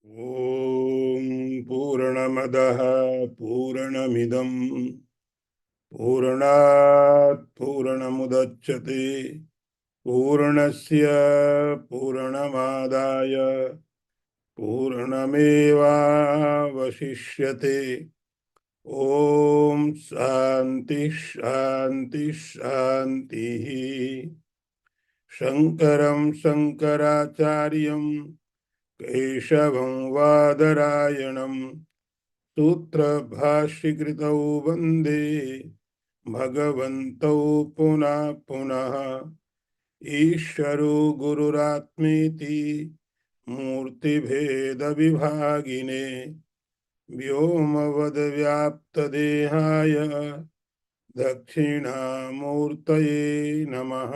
ॐ पूर्णमदः पूर्णमिदं पूर्णात् पूर्णमुदच्यते पूर्णस्य पूर्णमादाय पूर्णमेवावशिष्यते। ॐ शान्ति शान्ति शान्तिः। शङ्करं शङ्कराचार्यं केशवं वादरायणं सूत्रभाष्यकृतौ वन्दे भगवन्तौ पुनः पुनः। ईश्वरो गुरुरात्मेति मूर्तिभेदविभागिने व्योमवद्व्याप्तदेहाय दक्षिणामूर्तये नमः।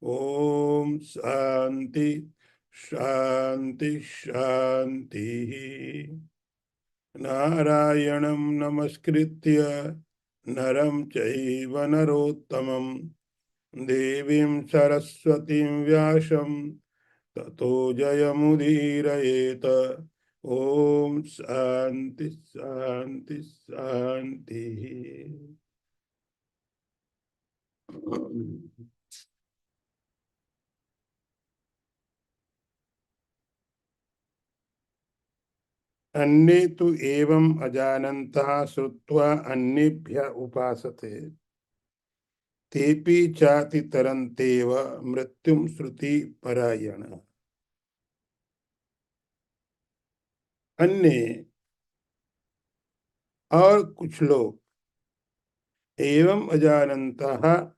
ॐ शान्ति शान्ति शान्तिः। नारायणं नमस्कृत्य नरं चैव नरोत्तमं देवीं सरस्वतीं व्यासं ततो जयमुदीरयेत। ॐ शान्ति शान्ति शान्तिः। अन्ये तु एवम् अजानन्तः श्रुत्वा अन्येभ्यः उपासते तेऽपि चाति तरन्त्येव मृत्युं श्रुतिपरायणाः। अन्य और कुछ लोग एवं अजानन्तः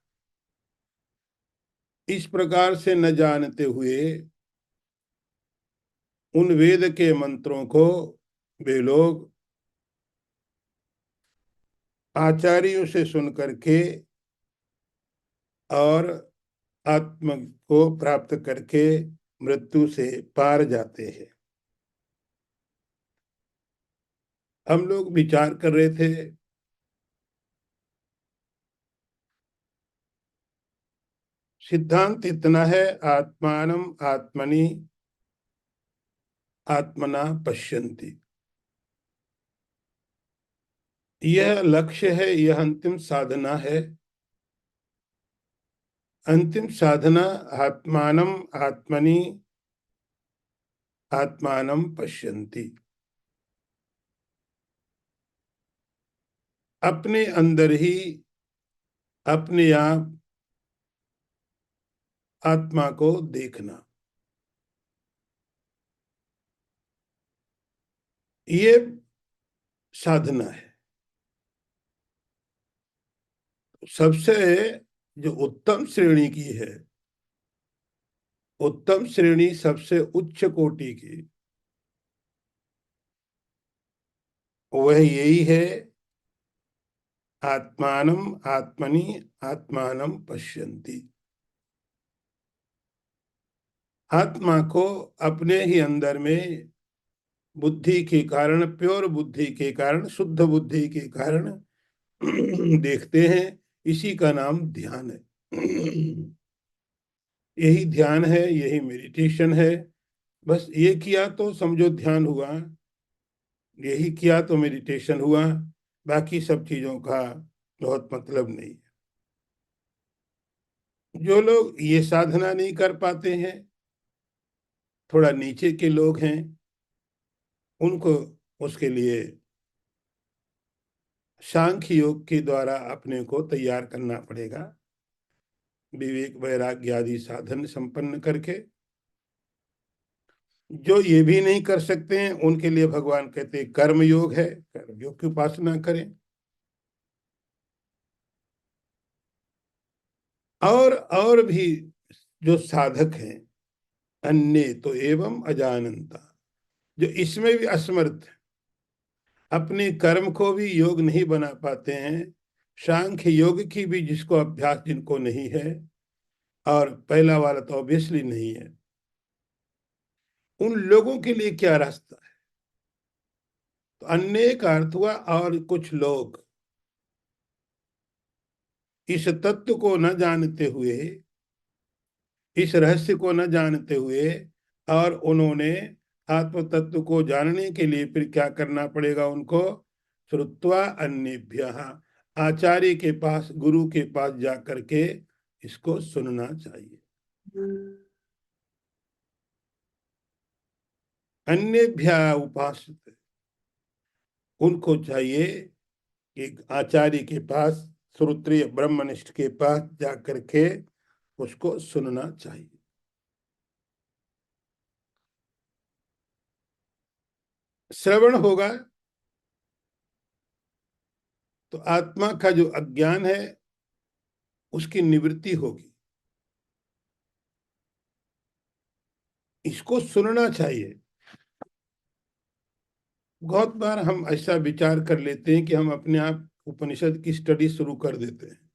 इस प्रकार से न जानते हुए उन वेद के मंत्रों को वे लोग आचार्यों से सुन करके और आत्म को प्राप्त करके मृत्यु से पार जाते हैं। हम लोग विचार कर रहे थे सिद्धांत इतना है, आत्मानम आत्मनि आत्मना पश्यन्ति। यह लक्ष्य है, यह अंतिम साधना है। अंतिम साधना आत्मानम आत्मनि आत्मानम पश्यन्ति। अपने अंदर ही अपने आप आत्मा को देखना, ये साधना है। सबसे जो उत्तम श्रेणी की है, उत्तम श्रेणी सबसे उच्च कोटि की, वह यही है, आत्मानम आत्मनि आत्मानम पश्यन्ति। आत्मा को अपने ही अंदर में बुद्धि के कारण, प्योर बुद्धि के कारण, शुद्ध बुद्धि के कारण देखते हैं। इसी का नाम ध्यान है। यही ध्यान है, यही मेडिटेशन है। बस ये किया तो समझो ध्यान हुआ, यही किया तो मेडिटेशन हुआ। बाकी सब चीजों का बहुत मतलब नहीं है। जो लोग ये साधना नहीं कर पाते हैं, थोड़ा नीचे के लोग हैं, उनको उसके लिए सांख्य योग के द्वारा अपने को तैयार करना पड़ेगा, विवेक वैराग्य आदि साधन संपन्न करके। जो ये भी नहीं कर सकते हैं, उनके लिए भगवान कहते हैं कर्म योग है, कर्म योग की उपासना करें। और भी जो साधक हैं, अन्य तो एवं अजानंता, जो इसमें भी असमर्थ, अपने कर्म को भी योग नहीं बना पाते हैं, सांख्य योग की भी जिसको अभ्यास जिनको नहीं है, और पहला वाला तो ऑब्वियसली नहीं है, उन लोगों के लिए क्या रास्ता है? तो अन्य का अर्थ हुआ और कुछ लोग इस तत्व को न जानते हुए, इस रहस्य को न जानते हुए, और उन्होंने आत्म तत्व को जानने के लिए फिर क्या करना पड़ेगा उनको? श्रुत्वा अन्येभ्यः, आचार्य के पास, गुरु के पास जा करके इसको सुनना चाहिए। अन्येभ्यः उपासते, उनको चाहिए कि आचार्य के पास, श्रोत्रिय ब्रह्मनिष्ठ के पास जा करके उसको सुनना चाहिए। श्रवण होगा तो आत्मा का जो अज्ञान है उसकी निवृत्ति होगी। इसको सुनना चाहिए। बहुत बार हम ऐसा विचार कर लेते हैं कि हम अपने आप उपनिषद की स्टडी शुरू कर देते हैं।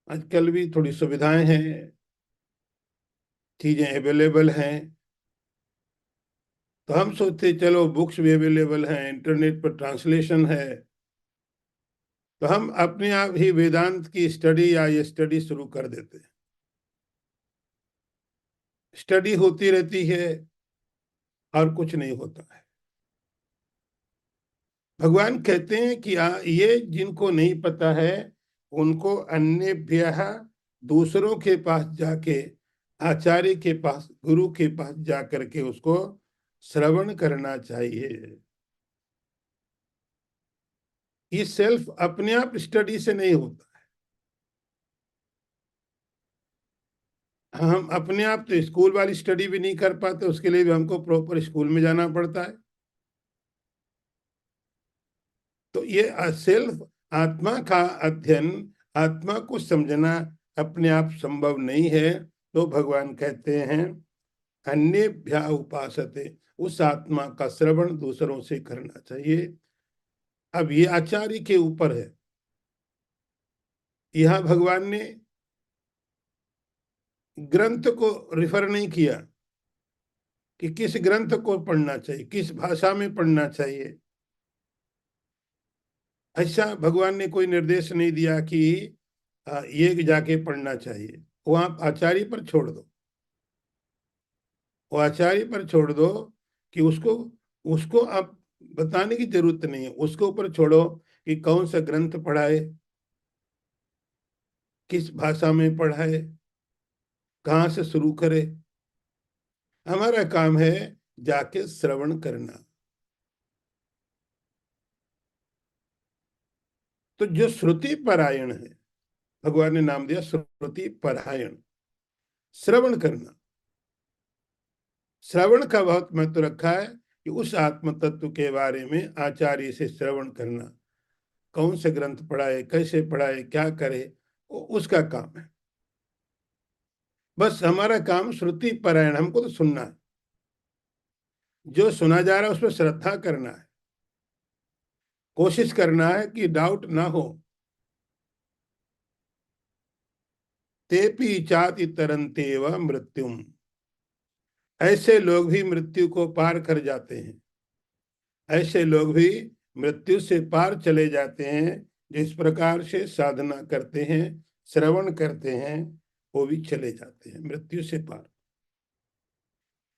आजकल भी थोड़ी सुविधाएं हैं, चीजें अवेलेबल हैं, तो हम सोचते चलो बुक्स भी अवेलेबल हैं, इंटरनेट पर ट्रांसलेशन है, तो हम अपने आप ही वेदांत की स्टडी या ये स्टडी शुरू कर देते हैं। स्टडी होती रहती है और कुछ नहीं होता है। भगवान कहते हैं कि ये जिनको नहीं पता है उनको अन्येभ्यः, दूसरों के पास जाके, आचार्य के पास, गुरु के पास जा करके उसको श्रवण करना चाहिए। ये सेल्फ अपने आप स्टडी से नहीं होता है। हम अपने आप तो स्कूल वाली स्टडी भी नहीं कर पाते, उसके लिए भी हमको प्रॉपर स्कूल में जाना पड़ता है। तो ये सेल्फ, आत्मा का अध्ययन, आत्मा को समझना अपने आप संभव नहीं है। तो भगवान कहते हैं अन्येभ्यः उपासते, उस आत्मा का श्रवण दूसरों से करना चाहिए। अब ये आचार्य के ऊपर है। यहां भगवान ने ग्रंथ को रिफर नहीं किया कि किस ग्रंथ को पढ़ना चाहिए, किस भाषा में पढ़ना चाहिए। ऐसा भगवान ने कोई निर्देश नहीं दिया कि ये जाके पढ़ना चाहिए। वो आप आचार्य पर छोड़ दो, वो आचार्य पर छोड़ दो कि उसको उसको आप बताने की जरूरत नहीं है। उसके ऊपर छोड़ो कि कौन सा ग्रंथ पढ़ाए, किस भाषा में पढ़ाए, कहाँ से शुरू करे। हमारा काम है जाके श्रवण करना। तो जो श्रुति परायण है, भगवान ने नाम दिया श्रुति परायण, श्रवण करना। श्रवण का बहुत महत्व रखा है कि उस आत्म तत्व के बारे में आचार्य से श्रवण करना। कौन से ग्रंथ पढ़ाए, कैसे पढ़ाए, क्या करे, उसका काम है। बस हमारा काम श्रुति परायण, हमको तो सुनना है। जो सुना जा रहा है उसमें श्रद्धा करना है, कोशिश करना है कि डाउट ना हो। तेपि चाति तरन्ते व मृत्युम, ऐसे लोग भी मृत्यु को पार कर जाते हैं। ऐसे लोग भी मृत्यु से पार चले जाते हैं। जिस प्रकार से साधना करते हैं, श्रवण करते हैं, वो भी चले जाते हैं मृत्यु से पार।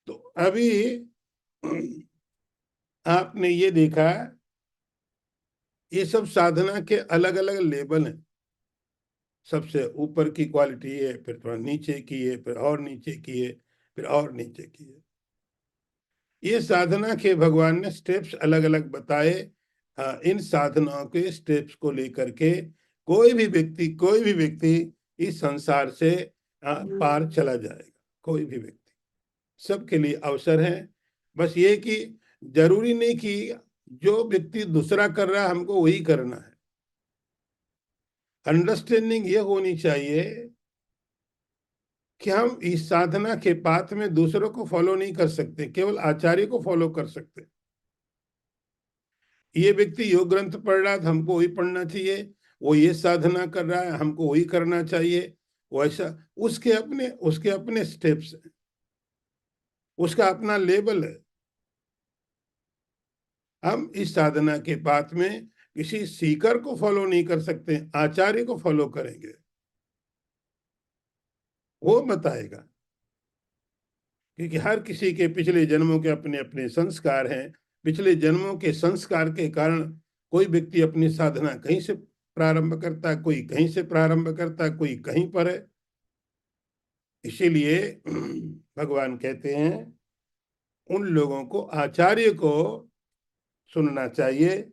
तो अभी आपने ये देखा, ये सब साधना के अलग अलग लेवल हैं। सबसे ऊपर की क्वालिटी है, फिर थोड़ा नीचे की है, फिर और नीचे की है, फिर और नीचे की है। ये साधना के भगवान ने स्टेप्स अलग अलग बताए। इन साधनाओं के स्टेप्स को लेकर के कोई भी व्यक्ति इस संसार से पार चला जाएगा। कोई भी व्यक्ति, सबके लिए अवसर है। बस ये कि जरूरी नहीं कि जो व्यक्ति दूसरा कर रहा है हमको वही करना है। अंडरस्टैंडिंग ये होनी चाहिए कि हम इस साधना के पाथ में दूसरों को फॉलो नहीं कर सकते, केवल आचार्य को फॉलो कर सकते। ये व्यक्ति योग ग्रंथ पढ़ रहा है तो हमको वही पढ़ना चाहिए, वो ये साधना कर रहा है हमको वही करना चाहिए। वैसा उसके अपने स्टेप्स हैं, उसका अपना लेवल है। हम इस साधना के पाथ में किसी सीकर को फॉलो नहीं कर सकते, आचार्य को फॉलो करेंगे, वो बताएगा। क्योंकि हर किसी के पिछले जन्मों के अपने अपने संस्कार हैं। पिछले जन्मों के संस्कार के कारण कोई व्यक्ति अपनी साधना कहीं से प्रारंभ करता है, कोई कहीं से प्रारंभ करता है, कोई कहीं पर है। इसीलिए भगवान कहते हैं उन लोगों को, आचार्य को सुनना चाहिए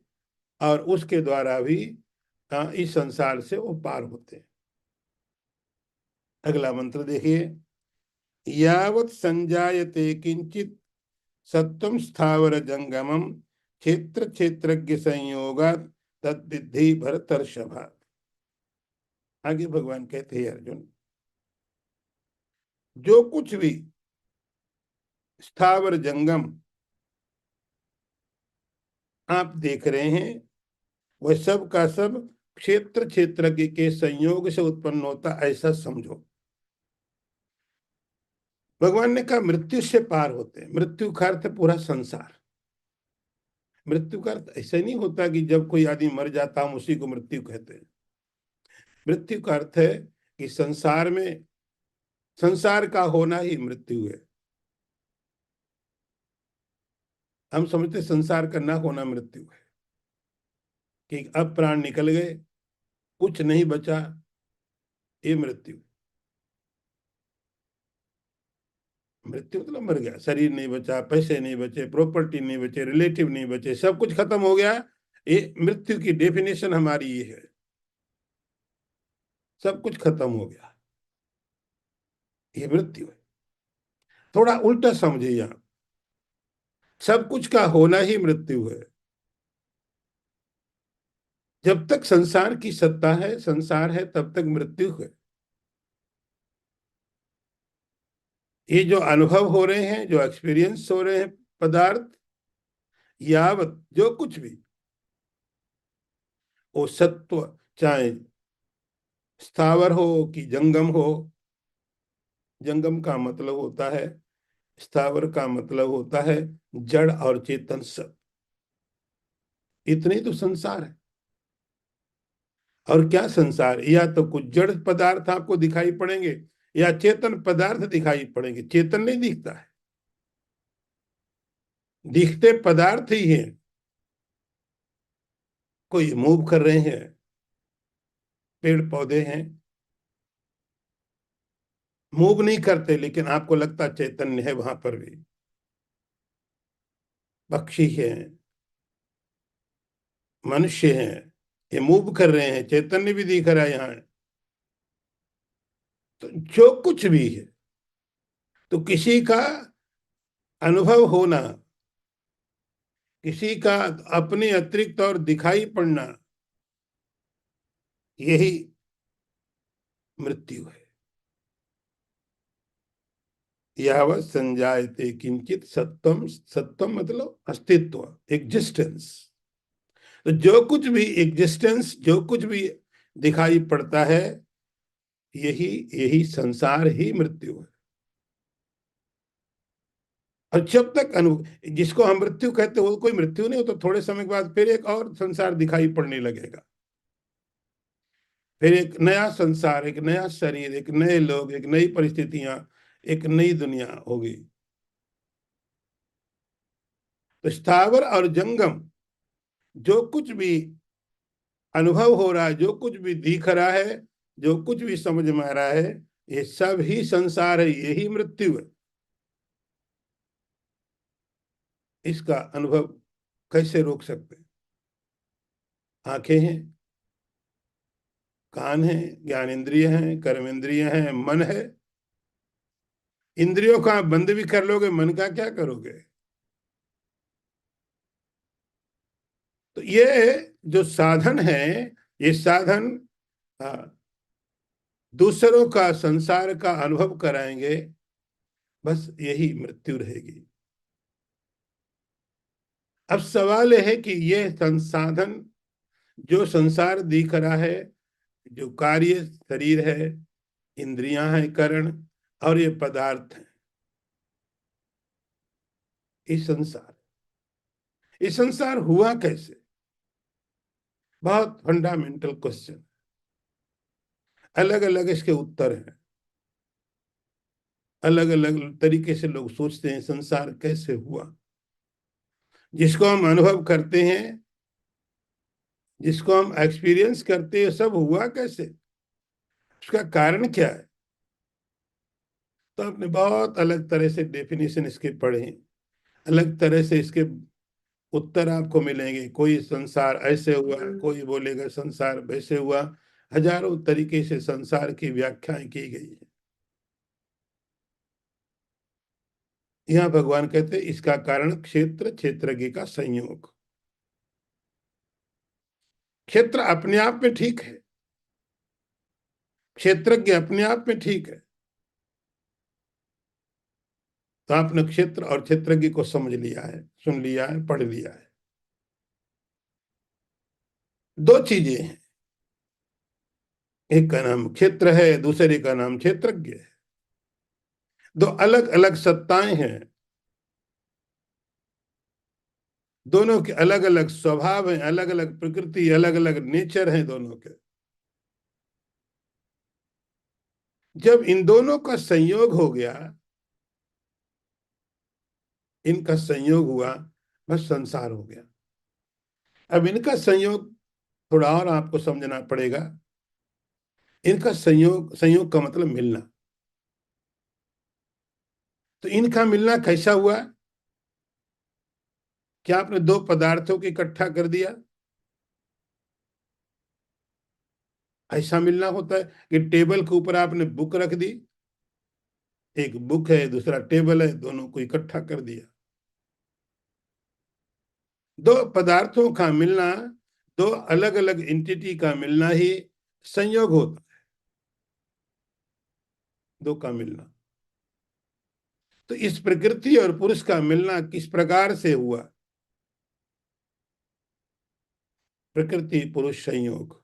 और उसके द्वारा भी इस संसार से वो पार होते हैं। अगला मंत्र देखिए। यावत् संजायते किंचित सत्वं स्थावर जंगमम क्षेत्र क्षेत्रज्ञ संयोगात् तद्विद्धि भरतर्षभा। आगे भगवान कहते हैं अर्जुन, जो कुछ भी स्थावर जंगम आप देख रहे हैं वह सब का सब क्षेत्र क्षेत्रज्ञ के संयोग से उत्पन्न होता, ऐसा समझो। भगवान ने कहा मृत्यु से पार होते हैं। मृत्यु का अर्थ पूरा संसार। मृत्यु का अर्थ ऐसा नहीं होता कि जब कोई आदमी मर जाता हम उसी को मृत्यु कहते हैं। मृत्यु का अर्थ है कि संसार में, संसार का होना ही मृत्यु है। हम समझते संसार का ना होना मृत्यु है, कि अब प्राण निकल गए, कुछ नहीं बचा, ये मृत्यु। मृत्यु मतलब मर गया, शरीर नहीं बचा, पैसे नहीं बचे, प्रॉपर्टी नहीं बचे, रिलेटिव नहीं बचे, सब कुछ खत्म हो गया। ये मृत्यु की डेफिनेशन हमारी ये है, सब कुछ खत्म हो गया, ये मृत्यु है। थोड़ा उल्टा समझिए आप, सब कुछ का होना ही मृत्यु है। जब तक संसार की सत्ता है, संसार है, तब तक मृत्यु है। ये जो अनुभव हो रहे हैं, जो एक्सपीरियंस हो रहे हैं पदार्थ, यावत जो कुछ भी, वो सत्व, चाहे स्थावर हो कि जंगम हो। जंगम का मतलब होता है, स्थावर का मतलब होता है जड़ और चेतन सब। इतने तो संसार है। और क्या संसार, या तो कुछ जड़ पदार्थ आपको दिखाई पड़ेंगे या चेतन पदार्थ दिखाई पड़ेंगे। चेतन नहीं दिखता है, दिखते पदार्थ ही हैं। कोई मूव कर रहे हैं, पेड़ पौधे हैं, मूव नहीं करते लेकिन आपको लगता चैतन्य है वहां पर भी। पक्षी हैं, मनुष्य हैं, ये मूव कर रहे हैं, चैतन्य भी दिख रहा है यहाँ। तो जो कुछ भी है, तो किसी का अनुभव होना, किसी का अपने अतिरिक्त और दिखाई पड़ना, यही मृत्यु है। यावत् संजायते किंचित सत्वम, सत्वम मतलब अस्तित्व, एग्जिस्टेंस। तो जो कुछ भी एग्जिस्टेंस, जो कुछ भी दिखाई पड़ता है, यही यही संसार ही मृत्यु है। और जब तक जिसको हम मृत्यु कहते हो, वो कोई मृत्यु नहीं हो, तो थोड़े समय के बाद फिर एक और संसार दिखाई पड़ने लगेगा। फिर एक नया संसार, एक नया शरीर, एक नए लोग, एक नई परिस्थितियां, एक नई दुनिया होगी। तो स्थावर और जंगम, जो कुछ भी अनुभव हो रहा है, जो कुछ भी दिख रहा है, जो कुछ भी समझ में आ रहा है, ये सब ही संसार है, यही मृत्यु है। इसका अनुभव कैसे रोक सकते हैं? आंखें हैं, कान है, ज्ञान इंद्रिय हैं, कर्म इंद्रिय हैं, मन है। इंद्रियों का बंद भी कर लोगे, मन का क्या करोगे? तो ये जो साधन है, ये साधन दूसरों का, संसार का अनुभव कराएंगे, बस यही मृत्यु रहेगी। अब सवाल है कि ये संसाधन, जो संसार दिख रहा है, जो कार्य शरीर है, इंद्रियां हैं, करण, और ये पदार्थ है, ये संसार हुआ कैसे? बहुत फंडामेंटल क्वेश्चन, अलग अलग इसके उत्तर हैं। अलग अलग तरीके से लोग सोचते हैं संसार कैसे हुआ। जिसको हम अनुभव करते हैं, जिसको हम एक्सपीरियंस करते हैं, सब हुआ कैसे, उसका कारण क्या है। तो आपने बहुत अलग तरह से डेफिनेशन इसके पढ़े हैं, अलग तरह से इसके उत्तर आपको मिलेंगे। कोई संसार ऐसे हुआ, कोई बोलेगा संसार वैसे हुआ। हजारों तरीके से संसार की व्याख्याएं की गई है। यहाँ भगवान कहते हैं इसका कारण क्षेत्र क्षेत्रज्ञ का संयोग। क्षेत्र अपने आप में ठीक है, क्षेत्रज्ञ अपने आप में ठीक है। तो आपने क्षेत्र और क्षेत्रज्ञ को समझ लिया है, सुन लिया है, पढ़ लिया है। दो चीजें हैं, एक का नाम क्षेत्र है, दूसरे का नाम क्षेत्रज्ञ है। दो अलग अलग सत्ताएं हैं, दोनों के अलग अलग स्वभाव हैं, अलग अलग प्रकृति, अलग अलग नेचर हैं दोनों के। जब इन दोनों का संयोग हो गया, इनका संयोग हुआ, बस संसार हो गया। अब इनका संयोग थोड़ा और आपको समझना पड़ेगा। इनका संयोग, संयोग का मतलब मिलना। तो इनका मिलना कैसा हुआ? क्या आपने दो पदार्थों को इकट्ठा कर दिया? ऐसा मिलना होता है कि टेबल के ऊपर आपने बुक रख दी, एक बुक है दूसरा टेबल है, दोनों को इकट्ठा कर दिया। दो पदार्थों का मिलना, दो अलग अलग एंटिटी का मिलना ही संयोग होता है, दो का मिलना। तो इस प्रकृति और पुरुष का मिलना किस प्रकार से हुआ? प्रकृति पुरुष संयोग,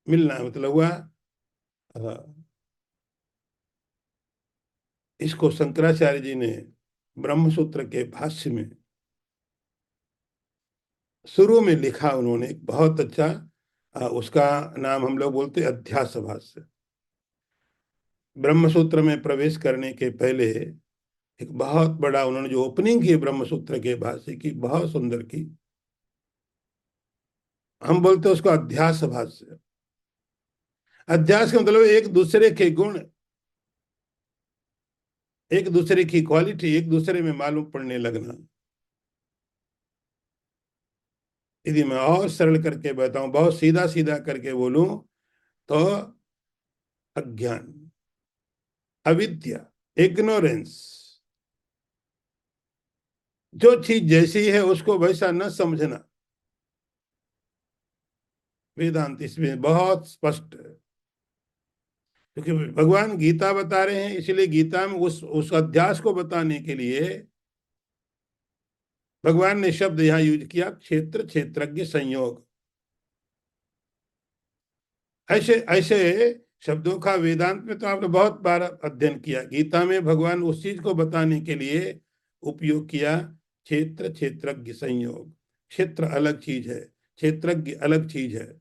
मिलना मतलब हुआ। इसको शंकराचार्य जी ने ब्रह्मसूत्र के भाष्य में शुरू में लिखा उन्होंने, एक बहुत अच्छा, उसका नाम हम लोग बोलते अध्यास भाष्य। ब्रह्मसूत्र में प्रवेश करने के पहले एक बहुत बड़ा उन्होंने जो ओपनिंग की ब्रह्मसूत्र के भाष्य की, बहुत सुंदर की। हम बोलते हैं उसको अध्यास भाष्य। अध्यास का मतलब एक दूसरे के गुण, एक दूसरे की क्वालिटी एक दूसरे में मालूम पड़ने लगना। यदि मैं और सरल करके बताऊं, बहुत सीधा सीधा करके बोलूं, तो अज्ञान, अविद्या, इग्नोरेंस, जो चीज जैसी है उसको वैसा न समझना, वेदांत इसमें बहुत स्पष्ट है। क्योंकि भगवान गीता बता रहे हैं, इसलिए गीता में उस अध्यास को बताने के लिए भगवान ने शब्द यहां यूज किया, क्षेत्र क्षेत्रज्ञ संयोग। ऐसे ऐसे शब्दों का वेदांत में तो आपने बहुत बार अध्ययन किया। गीता में भगवान उस चीज को बताने के लिए उपयोग किया, क्षेत्र क्षेत्रज्ञ संयोग। क्षेत्र अलग चीज है, क्षेत्रज्ञ अलग चीज है।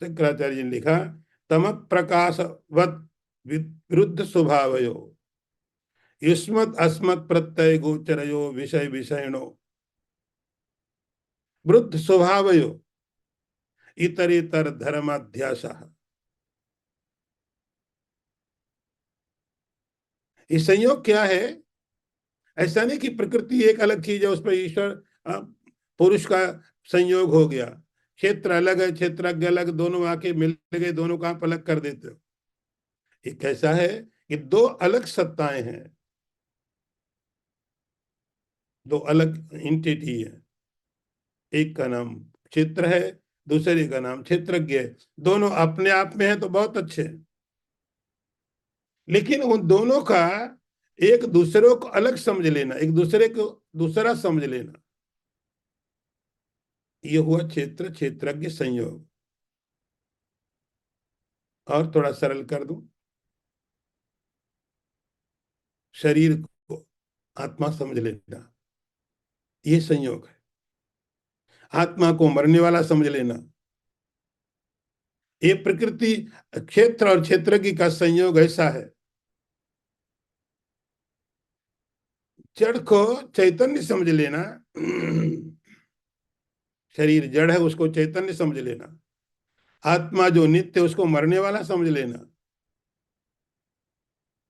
शंकराचार्य जी ने लिखा, तम प्रकाशवत विरुद्ध स्वभावयो युष्मत् अस्मत् प्रत्यय गोचरयो विषय विषयणो वृद्ध स्वभावयो इतरेतर धर्माध्यास। ये संयोग क्या है? ऐसा नहीं कि प्रकृति एक अलग चीज है, उस पर ईश्वर पुरुष का संयोग हो गया, क्षेत्र अलग है क्षेत्रज्ञ अलग, दोनों आके मिल गए, दोनों का आप अलग कर देते हो। ये कैसा है कि दो अलग सत्ताएं हैं, दो अलग एंटिटी है। एक का नाम क्षेत्र है, दूसरे का नाम क्षेत्रज्ञ है। दोनों अपने आप में है तो बहुत अच्छे हैं, लेकिन उन दोनों का एक दूसरे को अलग समझ लेना, एक दूसरे को दूसरा समझ लेना, ये हुआ क्षेत्र क्षेत्रज्ञ संयोग। और थोड़ा सरल कर दूं, शरीर को आत्मा समझ लेना, ये संयोग है। आत्मा को मरने वाला समझ लेना, ये प्रकृति, क्षेत्र और क्षेत्रज्ञ का संयोग ऐसा है। जड़ को चैतन्य समझ लेना, शरीर जड़ है उसको चैतन्य समझ लेना, आत्मा जो नित्य उसको मरने वाला समझ लेना,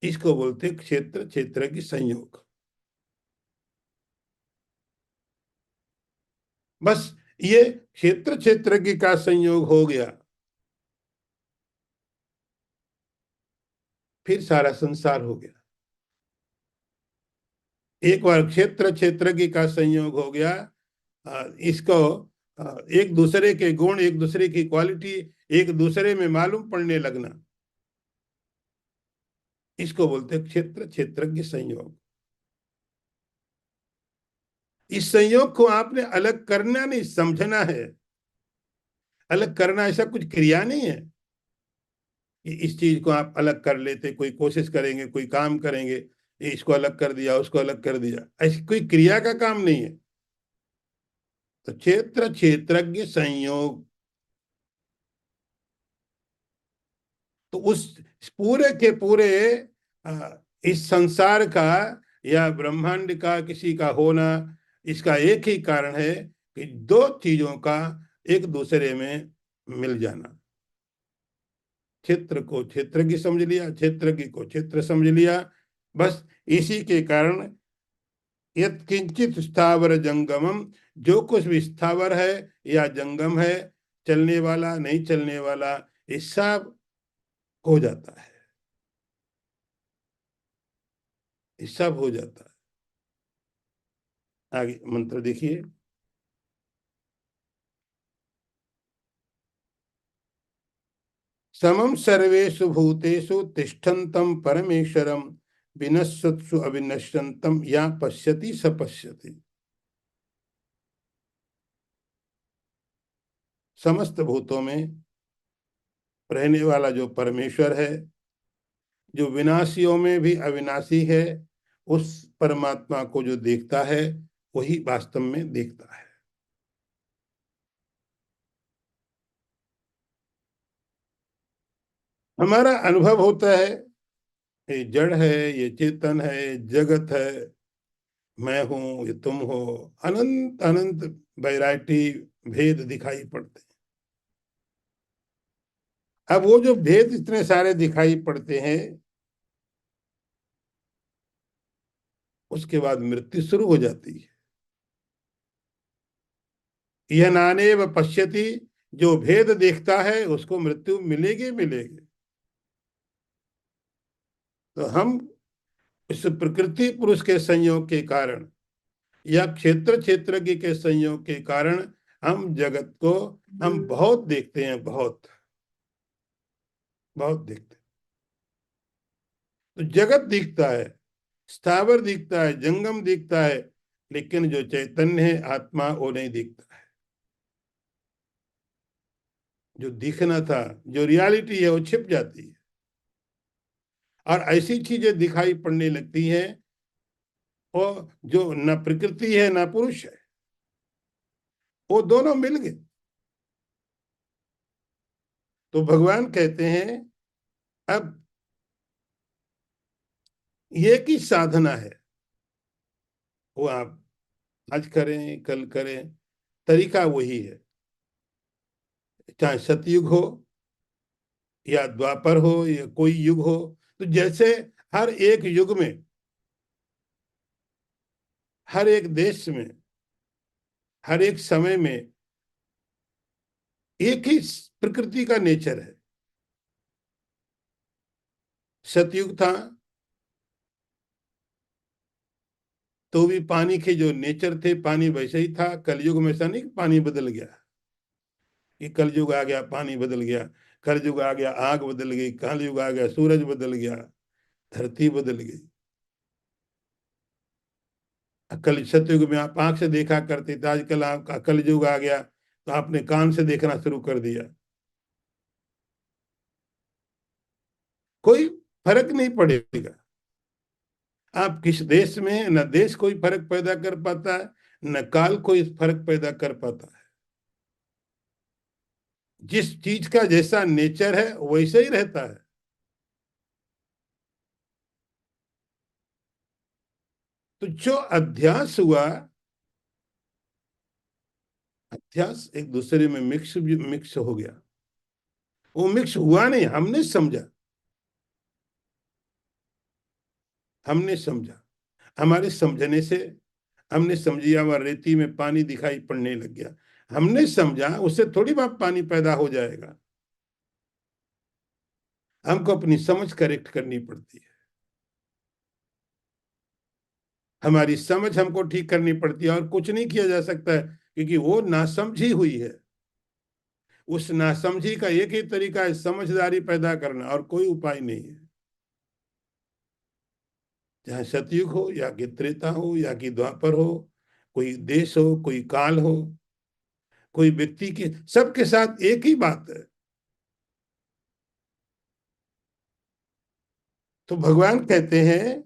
इसको बोलते क्षेत्र क्षेत्र की संयोग। बस ये क्षेत्र क्षेत्र की का संयोग हो गया, फिर सारा संसार हो गया। एक बार क्षेत्र क्षेत्र की का संयोग हो गया, इसको एक दूसरे के गुण, एक दूसरे की क्वालिटी एक दूसरे में मालूम पड़ने लगना, इसको बोलते क्षेत्र क्षेत्र की संयोग। इस संयोग को आपने अलग करना नहीं, समझना है। अलग करना ऐसा कुछ क्रिया नहीं है कि इस चीज को आप अलग कर लेते, कोई कोशिश करेंगे, कोई काम करेंगे, इसको अलग कर दिया, उसको अलग कर दिया, ऐसी कोई क्रिया का काम नहीं है। तो क्षेत्र क्षेत्रज्ञ संयोग, तो उस पूरे के पूरे इस संसार का या ब्रह्मांड का किसी का होना, इसका एक ही कारण है कि दो चीजों का एक दूसरे में मिल जाना। क्षेत्र को क्षेत्र की समझ लिया, क्षेत्र की को क्षेत्र समझ लिया, बस इसी के कारण यत् किंचित स्थावर जंगमम, जो कुछ भी स्थावर है या जंगम है, चलने वाला नहीं चलने वाला, ये सब हो जाता है, ये सब हो जाता है। आगे मंत्र देखिए। समम सर्वेषु भूतेषु तिष्ठन्तं परमेश्वरं विनश्यत्सु अविनश्यन्तं या पश्यति स पश्यति। समस्त भूतों में रहने वाला जो परमेश्वर है, जो विनाशियों में भी अविनाशी है, उस परमात्मा को जो देखता है वही वास्तव में देखता है। हमारा अनुभव होता है ये जड़ है, ये चेतन है, जगत है, मैं हूं, ये तुम हो, अनंत अनंत वैरायटी, भेद दिखाई पड़ते हैं। अब वो जो भेद इतने सारे दिखाई पड़ते हैं, उसके बाद मृत्यु शुरू हो जाती है। यह नाने व पश्यति, जो भेद देखता है उसको मृत्यु मिलेगी मिलेगी। तो हम इस प्रकृति पुरुष के संयोग के कारण या क्षेत्र क्षेत्रज्ञ के संयोग के कारण हम जगत को हम बहुत देखते हैं, बहुत बहुत देखते हैं। तो जगत दिखता है, स्थावर दिखता है, जंगम दिखता है, लेकिन जो चैतन्य है, आत्मा, वो नहीं दिखता है। जो दिखना था, जो रियलिटी है, वो छिप जाती है और ऐसी चीजें दिखाई पड़ने लगती हैं वो जो न प्रकृति है न पुरुष है, वो दोनों मिल गए। तो भगवान कहते हैं अब ये की साधना है, वो आप आज करें कल करें, तरीका वही है। चाहे सतयुग हो या द्वापर हो या कोई युग हो, तो जैसे हर एक युग में, हर एक देश में, हर एक समय में एक ही प्रकृति का नेचर है। सतयुग था तो भी पानी के जो नेचर थे, पानी वैसे ही था। कलयुग में ऐसा नहीं पानी बदल गया, कि कलयुग आ गया पानी बदल गया, कलयुग आ गया आग बदल गई, कलयुग आ गया सूरज बदल गया, धरती बदल गई। कल सतयुग में आप आंख से देखा करते थे, आजकल आपका कलयुग आ गया तो आपने कान से देखना शुरू कर दिया। कोई फर्क नहीं पड़ेगा। आप किस देश में, न देश कोई फर्क पैदा कर पाता है, न काल कोई फर्क पैदा कर पाता है। जिस चीज का जैसा नेचर है वैसे ही रहता है। तो जो अध्यास हुआ, अध्यास एक दूसरे में मिक्स हो गया। वो मिक्स हुआ नहीं, हमने समझा। हमने समझा, हमारे समझने से हमने समझिया हुआ रेती में पानी दिखाई पड़ने लग गया। हमने समझा, उससे थोड़ी बात पानी पैदा हो जाएगा। हमको अपनी समझ करेक्ट करनी पड़ती है। हमारी समझ हमको ठीक करनी पड़ती है, और कुछ नहीं किया जा सकता है, क्योंकि वो नासमझी हुई है। उस नासमझी का एक ही तरीका है, समझदारी पैदा करना, और कोई उपाय नहीं है। चाहे सतयुग हो या कि त्रेता हो या कि द्वापर हो, कोई देश हो, कोई काल हो, कोई व्यक्ति के, सबके साथ एक ही बात है। तो भगवान कहते हैं,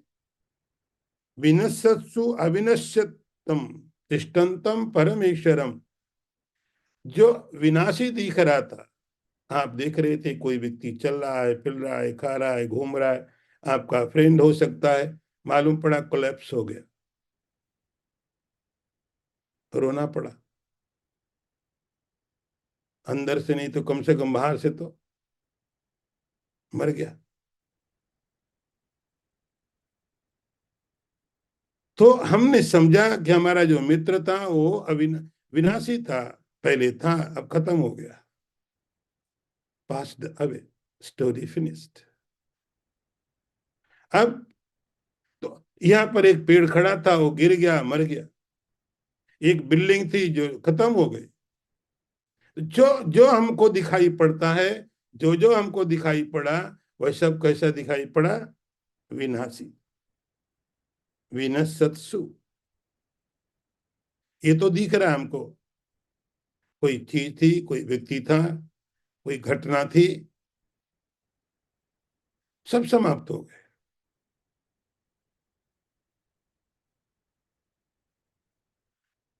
विनश्यत्सु अविनश्यतम तिष्ठन्तम परमेश्वरम। जो विनाशी दिख रहा था, आप देख रहे थे कोई व्यक्ति चल रहा है, फिर रहा है, खा रहा है, घूम रहा है, आपका फ्रेंड हो सकता है, मालूम पड़ा कोलैप्स हो गया, रोना पड़ा। अंदर से नहीं तो कम से कम बाहर से तो मर गया। तो हमने समझा कि हमारा जो मित्र था वो विनाशी था, पहले था, अब खत्म हो गया। Passed away, story finished. अब तो यहाँ पर एक पेड़ खड़ा था, वो गिर गया, मर गया। एक बिल्डिंग थी जो खत्म हो गई। जो जो हमको दिखाई पड़ता है, जो जो हमको दिखाई पड़ा, वह सब कैसा दिखाई पड़ा? विनाशी। विनश्यत्सु, ये तो दिख रहा है हमको। कोई चीज थी, कोई व्यक्ति था, कोई घटना थी, सब समाप्त हो गए।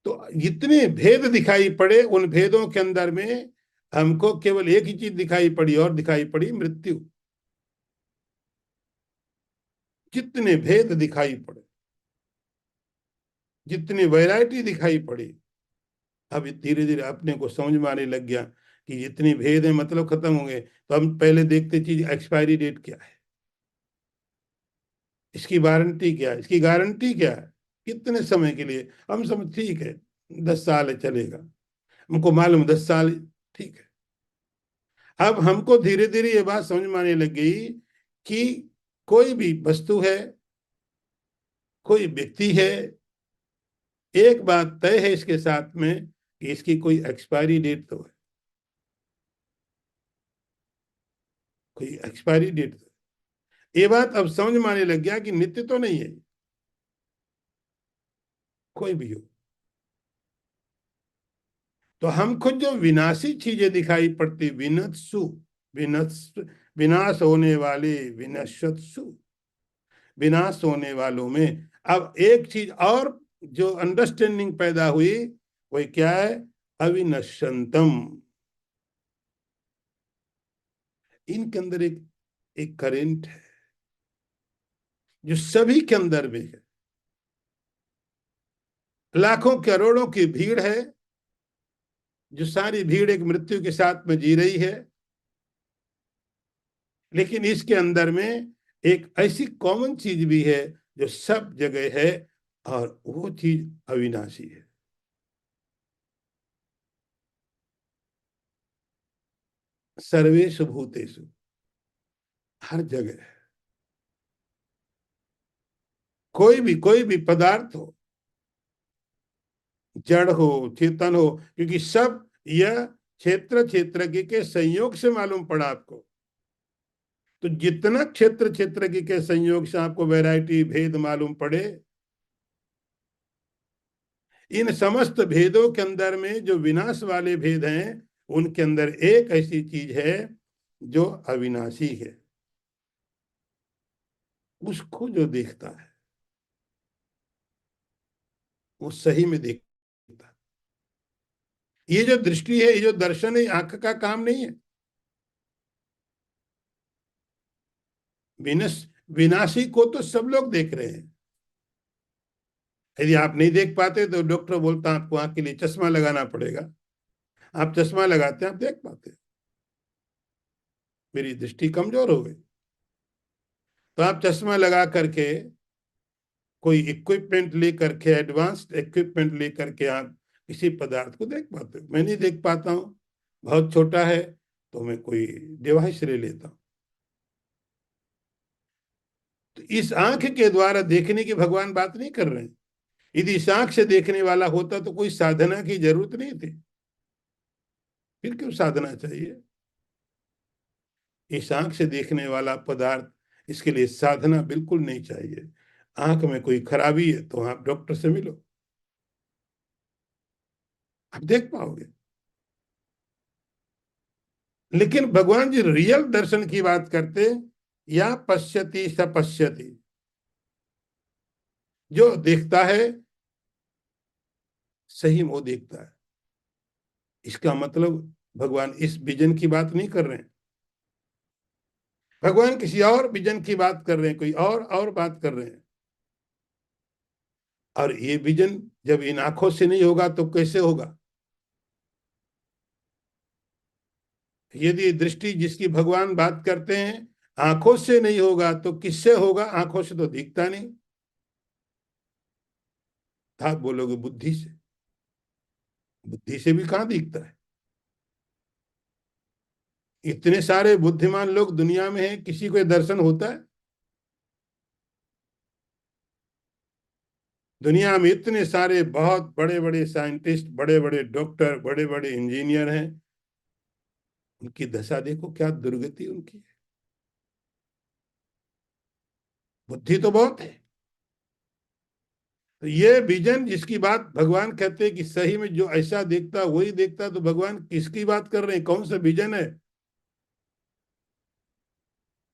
तो जितने भेद दिखाई पड़े, उन भेदों के अंदर में हमको केवल एक ही चीज दिखाई पड़ी, और दिखाई पड़ी मृत्यु। जितने भेद दिखाई पड़े, जितनी वैरायटी दिखाई पड़ी, अब धीरे धीरे अपने को समझ में आने लग गया कि जितनी भेद है मतलब खत्म होंगे। तो हम पहले देखते चीज एक्सपायरी डेट क्या है, इसकी वारंटी क्या है, इसकी गारंटी क्या है, कितने समय के लिए। हम समझ ठीक है, 10 साल है, चलेगा, हमको मालूम 10 साल, ठीक है। अब हमको धीरे धीरे ये बात समझ में आने लग गई कि कोई भी वस्तु है, कोई व्यक्ति है, एक बात तय है इसके साथ में कि इसकी कोई एक्सपायरी डेट तो है, कोई एक्सपायरी डेट तो है। ये बात अब समझ में आने लग गया कि नित्य तो नहीं है, कोई भी हो। तो हमको जो विनाशी चीजें दिखाई पड़ती, विनत्सु, विनस् विनाश होने वाले, विनश्यत्सु, विनाश होने वालों में अब एक चीज और जो अंडरस्टैंडिंग पैदा हुई, वही क्या है? अविनश्यंतम। इनके अंदर एक एक करेंट है, जो सभी के अंदर भी है। लाखों करोड़ों की भीड़ है, जो सारी भीड़ एक मृत्यु के साथ में जी रही है, लेकिन इसके अंदर में एक ऐसी कॉमन चीज भी है जो सब जगह है, और वो चीज अविनाशी है। सर्वेषु भूतेषु, हर जगह। कोई भी पदार्थ हो, जड़ हो, चेतन हो, क्योंकि सब यह क्षेत्र क्षेत्रज्ञ के संयोग से मालूम पड़ा आपको। तो जितना क्षेत्र क्षेत्रज्ञ के संयोग से आपको वैरायटी भेद मालूम पड़े, इन समस्त भेदों के अंदर में जो विनाश वाले भेद हैं, उनके अंदर एक ऐसी चीज है जो अविनाशी है। उसको जो देखता है, वो सही में देखता है। ये जो दृष्टि है, ये जो दर्शन है, आंख का काम नहीं है। विनश विनाशी को तो सब लोग देख रहे हैं। यदि आप नहीं देख पाते तो डॉक्टर बोलता है आपको आंख के लिए चश्मा लगाना पड़ेगा। आप चश्मा लगाते हैं, आप देख पाते हैं। मेरी दृष्टि कमजोर हो गई, तो आप चश्मा लगा करके, कोई इक्विपमेंट लेकर के, एडवांस्ड इक्विपमेंट लेकर के आप किसी पदार्थ को देख पाते हो। मैं नहीं देख पाता हूँ, बहुत छोटा है, तो मैं कोई डिवाइस ले लेता हूँ। तो इस आंख के द्वारा देखने की भगवान बात नहीं कर रहे हैं। यदि इस आंख से देखने वाला होता तो कोई साधना की जरूरत नहीं थी। फिर क्यों साधना चाहिए? इस आंख से देखने वाला पदार्थ, इसके लिए साधना बिल्कुल नहीं चाहिए। आंख में कोई खराबी है तो आप डॉक्टर से मिलो, आप देख पाओगे। लेकिन भगवान जी रियल दर्शन की बात करते, या पश्यति स पश्यति, जो देखता है सही वो देखता है। इसका मतलब भगवान इस विजन की बात नहीं कर रहे हैं। भगवान किसी और विजन की बात कर रहे हैं, कोई और बात कर रहे हैं। और ये विजन जब इन आंखों से नहीं होगा तो कैसे होगा? यदि दृष्टि जिसकी भगवान बात करते हैं आंखों से नहीं होगा तो किससे होगा? आंखों से तो दिखता नहीं। आप बोलोगे बुद्धि से। बुद्धि से भी कहां दिखता है? इतने सारे बुद्धिमान लोग दुनिया में हैं, किसी को दर्शन होता है? दुनिया में इतने सारे बहुत बड़े बड़े साइंटिस्ट, बड़े बड़े डॉक्टर, बड़े बड़े इंजीनियर हैं, उनकी दशा देखो, क्या दुर्गति उनकी है। बुद्धि तो बहुत है। तो ये विजन जिसकी बात भगवान कहते हैं कि सही में जो ऐसा देखता वही देखता, तो भगवान किसकी बात कर रहे हैं? कौन सा विजन है?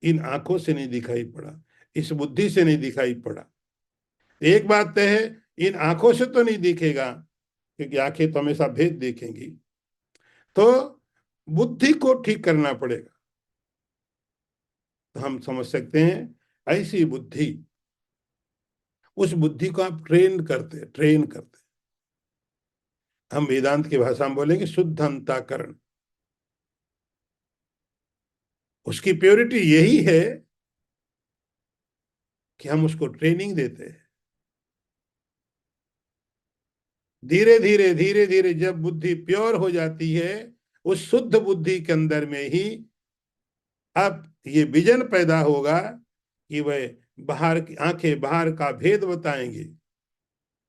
इन आंखों से नहीं दिखाई पड़ा, इस बुद्धि से नहीं दिखाई पड़ा। एक बात तय है, इन आंखों से तो नहीं दिखेगा, क्योंकि आंखें तो हमेशा भेद देखेंगी। तो बुद्धि को ठीक करना पड़ेगा। तो हम समझ सकते हैं, ऐसी बुद्धि, उस बुद्धि को आप ट्रेन करते। हम वेदांत की भाषा में बोलेंगे शुद्ध अंतःकरण। उसकी प्योरिटी यही है कि हम उसको ट्रेनिंग देते हैं। धीरे धीरे धीरे धीरे जब बुद्धि प्योर हो जाती है, उस शुद्ध बुद्धि के अंदर में ही अब ये विजन पैदा होगा कि वह बाहर की आंखें बाहर का भेद बताएंगी।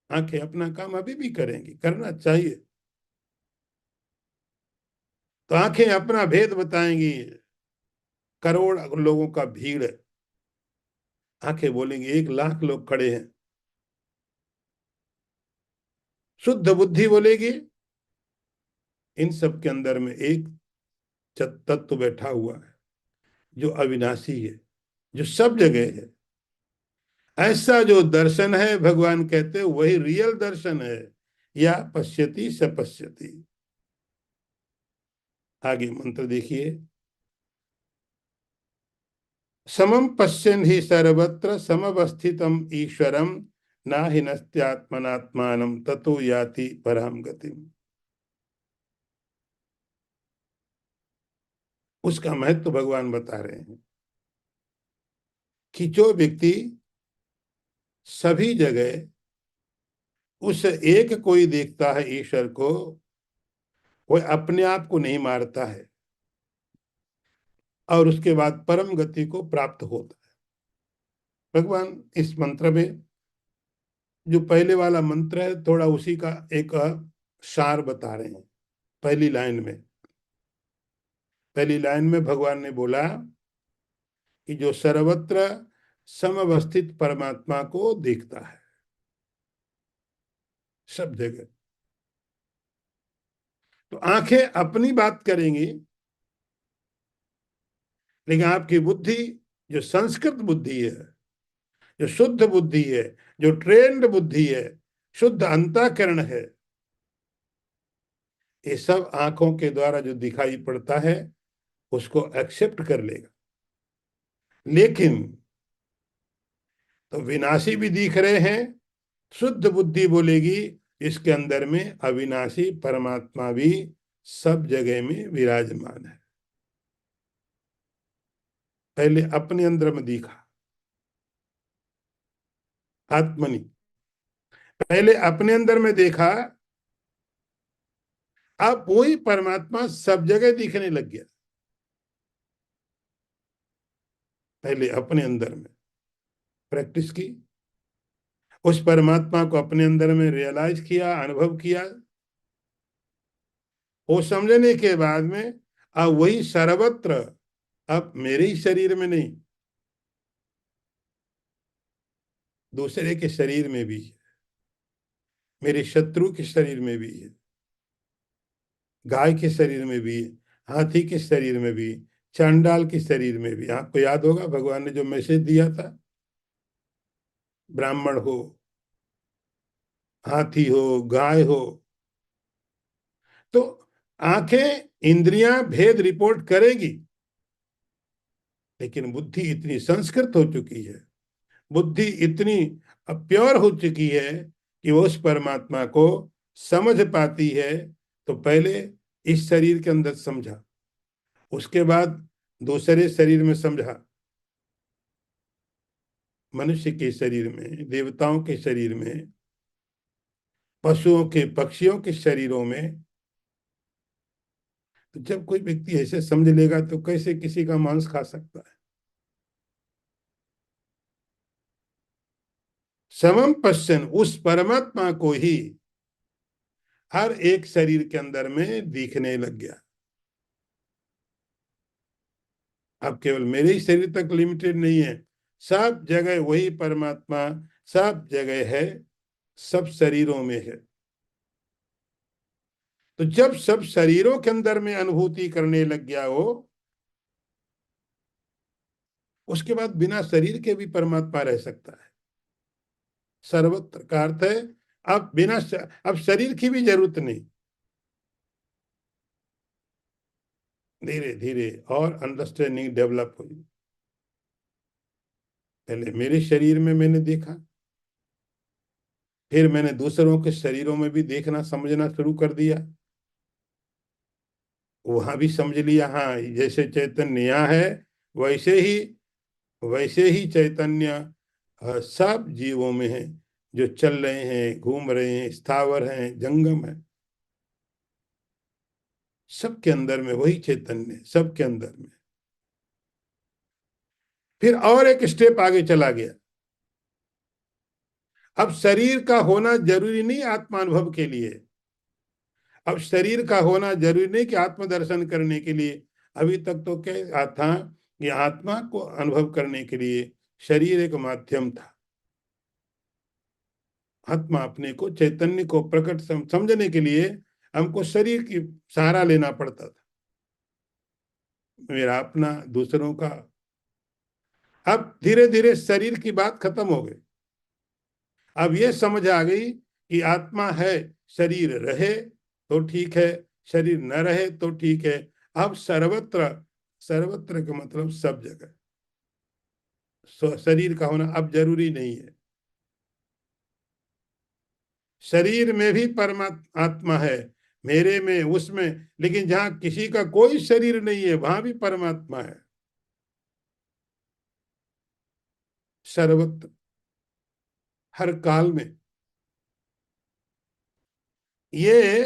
आंखें अपना काम अभी भी करेंगी, करना चाहिए। तो आंखें अपना भेद बताएंगी। करोड़ लोगों का भीड़ है, आंखें बोलेंगी 1 लाख लोग खड़े हैं। शुद्ध बुद्धि बोलेगी इन सब के अंदर में एक तत्व बैठा हुआ है जो अविनाशी है, जो सब जगह है। ऐसा जो दर्शन है, भगवान कहते हैं वही रियल दर्शन है। या पश्यति स पश्यति। आगे मंत्र देखिए। समम पश्यन् ही सर्वत्र समवस्थितम ईश्वरम ना हि नस्त्यात्मनात्मानं ततो याति पराम गतिम। उसका महत्व भगवान बता रहे हैं कि जो व्यक्ति सभी जगह उस एक को ही देखता है, ईश्वर को, वो अपने आप को नहीं मारता है और उसके बाद परम गति को प्राप्त होता है। भगवान इस मंत्र में, जो पहले वाला मंत्र है, थोड़ा उसी का एक सार बता रहे हैं। पहली लाइन में भगवान ने बोला कि जो सर्वत्र समवस्थित परमात्मा को देखता है, सब जगह। तो आंखें अपनी बात करेंगी, लेकिन आपकी बुद्धि, जो संस्कृत बुद्धि है, जो शुद्ध बुद्धि है, जो ट्रेंड बुद्धि है, शुद्ध अंतःकरण है, ये सब आंखों के द्वारा जो दिखाई पड़ता है उसको एक्सेप्ट कर लेगा। लेकिन तो विनाशी भी दिख रहे हैं, शुद्ध बुद्धि बोलेगी इसके अंदर में अविनाशी परमात्मा भी सब जगह में विराजमान है। पहले अपने अंदर में दिखा, आत्मनि, पहले अपने अंदर में देखा, अब वही परमात्मा सब जगह दिखने लग गया। पहले अपने अंदर में प्रैक्टिस की, उस परमात्मा को अपने अंदर में रियलाइज किया, अनुभव किया, वो समझने के बाद में अब वही सर्वत्र, अब मेरे ही शरीर में नहीं, दूसरे के शरीर में भी है, मेरे शत्रु के शरीर में भी है, गाय के शरीर में भी, हाथी के शरीर में भी, चांडाल के शरीर में भी। आपको याद होगा भगवान ने जो मैसेज दिया था, ब्राह्मण हो, हाथी हो, गाय हो, तो आंखें इंद्रियां भेद रिपोर्ट करेगी, लेकिन बुद्धि इतनी संस्कृत हो चुकी है, बुद्धि इतनी प्योर हो चुकी है कि वो उस परमात्मा को समझ पाती है। तो पहले इस शरीर के अंदर समझा, उसके बाद दूसरे शरीर में समझा, मनुष्य के शरीर में, देवताओं के शरीर में, पशुओं के, पक्षियों के शरीरों में। तो जब कोई व्यक्ति ऐसे समझ लेगा तो कैसे किसी का मांस खा सकता है? समम पश्चन, उस परमात्मा को ही हर एक शरीर के अंदर में दिखने लग गया। अब केवल मेरे ही शरीर तक लिमिटेड नहीं है, सब जगह वही परमात्मा सब जगह है, सब शरीरों में है। तो जब सब शरीरों के अंदर में अनुभूति करने लग गया वो, उसके बाद बिना शरीर के भी परमात्मा रह सकता है। सर्वत्र का अर्थ है अब बिना अब शरीर की भी जरूरत नहीं। धीरे धीरे और अंडरस्टैंडिंग डेवलप हुई। पहले मेरे शरीर में मैंने देखा, फिर मैंने दूसरों के शरीरों में भी देखना समझना शुरू कर दिया। वहां भी समझ लिया, हाँ जैसे चैतन्य यहाँ है, वैसे ही वैसे ही चैतन्य सब जीवों में है, जो चल रहे हैं, घूम रहे हैं, स्थावर हैं, जंगम है, सबके अंदर में वही चैतन्य, सबके अंदर में। फिर और एक स्टेप आगे चला गया। अब शरीर का होना जरूरी नहीं आत्मानुभव के लिए, अब शरीर का होना जरूरी नहीं कि आत्मदर्शन करने के लिए। अभी तक तो क्या था कि आत्मा को अनुभव करने के लिए शरीर एक माध्यम था। आत्मा अपने को, चैतन्य को प्रकट समझने के लिए हमको शरीर की सहारा लेना पड़ता था, मेरा अपना, दूसरों का। अब धीरे धीरे शरीर की बात खत्म हो गई। अब ये समझ आ गई कि आत्मा है, शरीर रहे तो ठीक है, शरीर न रहे तो ठीक है। अब सर्वत्र, सर्वत्र का मतलब सब जगह शरीर का होना अब जरूरी नहीं है। शरीर में भी परमात्मा आत्मा है, मेरे में, उसमें, लेकिन जहां किसी का कोई शरीर नहीं है वहां भी परमात्मा है, सर्वत्र, हर काल में। ये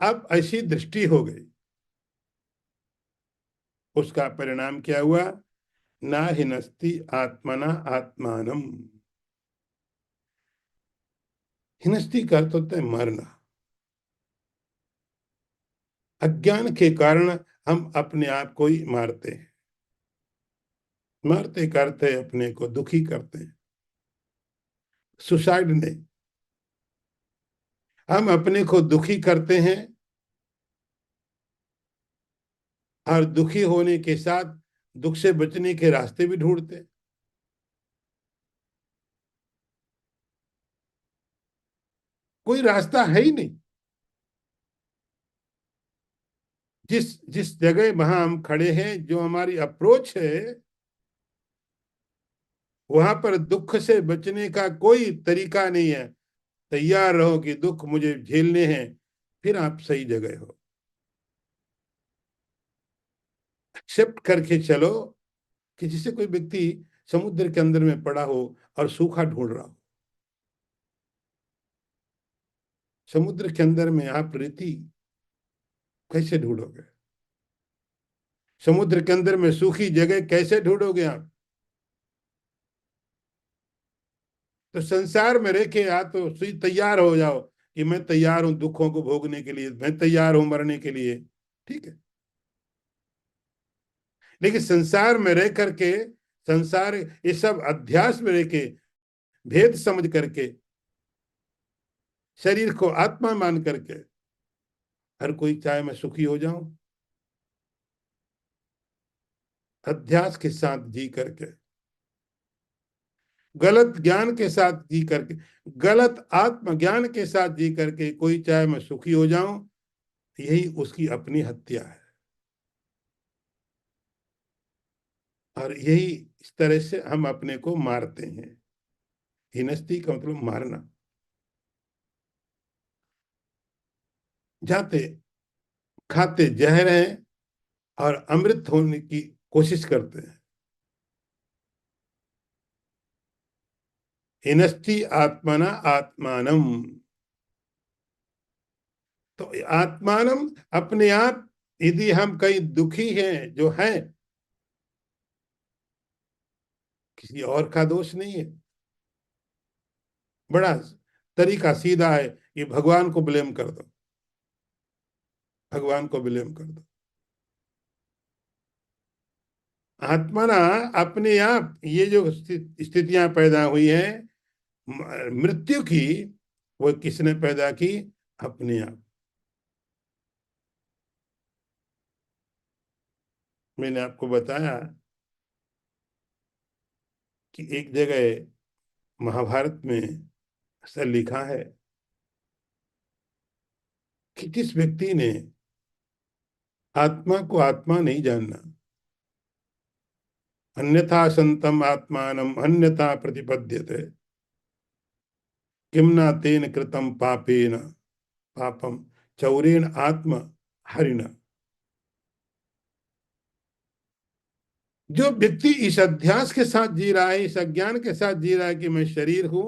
अब ऐसी दृष्टि हो गई, उसका परिणाम क्या हुआ? ना हिनस्ति आत्मना आत्मानम। हिनस्ति का अर्थ होता है मरना। अज्ञान के कारण हम अपने आप को ही मारते हैं, मारते करते अपने को दुखी करते हैं। सुसाइड नहीं, हम अपने को दुखी करते हैं और दुखी होने के साथ दुख से बचने के रास्ते भी ढूंढते हैं। कोई रास्ता है ही नहीं। जिस जिस जगह वहां हम खड़े हैं, जो हमारी अप्रोच है, वहां पर दुख से बचने का कोई तरीका नहीं है। तैयार रहो कि दुख मुझे झेलने हैं, फिर आप सही जगह हो। एक्सेप्ट करके चलो कि जिसे कोई व्यक्ति समुद्र के अंदर में पड़ा हो और सूखा ढूंढ रहा हो, समुद्र के अंदर में आप रेती कैसे ढूंढोगे? समुद्र के अंदर में सूखी जगह कैसे ढूंढोगे आप? तो संसार में रह के या तो तैयार हो जाओ कि मैं तैयार हूं दुखों को भोगने के लिए, मैं तैयार हूं मरने के लिए, ठीक है। लेकिन संसार में रह करके, संसार ये सब अध्यास में रह के, भेद समझ करके, शरीर को आत्मा मान करके हर कोई चाहे मैं सुखी हो जाऊं, अध्यास के साथ जी करके, गलत ज्ञान के साथ जी करके, गलत आत्मज्ञान के साथ जी करके कोई चाहे मैं सुखी हो जाऊं, यही उसकी अपनी हत्या है। और यही इस तरह से हम अपने को मारते हैं। हिनस्ती का मतलब मारना। जाते खाते जहर हैं और अमृत होने की कोशिश करते हैं। हिनस्ती आत्मना आत्मानम। तो आत्मानम, अपने आप, यदि हम कहीं दुखी हैं जो हैं, किसी और का दोष नहीं है। बड़ा तरीका सीधा है कि भगवान को ब्लेम कर दो, भगवान को ब्लेम कर दो। आत्मना, अपने आप ये जो स्थितियां पैदा हुई हैं मृत्यु की, वो किसने पैदा की? अपने आप। मैंने आपको बताया कि एक जगह महाभारत में ऐसा लिखा है कि जिस व्यक्ति ने आत्मा को आत्मा नहीं जानना, अन्यथा संतम आत्मानम अन्यथा प्रतिपद्यते, किम न तेन कृतम पापेन पापम चौरेण आत्म हरिण। जो व्यक्ति इस अध्यास के साथ जी रहा है, इस अज्ञान के साथ जी रहा है कि मैं शरीर हूं,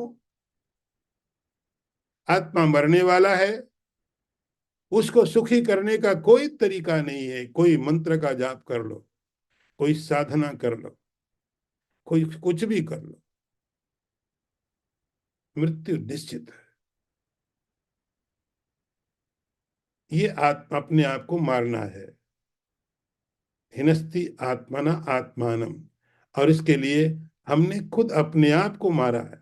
आत्मा मरने वाला है, उसको सुखी करने का कोई तरीका नहीं है। कोई मंत्र का जाप कर लो, कोई साधना कर लो, कोई कुछ भी कर लो, मृत्यु निश्चित है। ये अपने आप को मारना है। हिनस्ति आत्मना आत्मानम। और इसके लिए हमने खुद अपने आप को मारा है।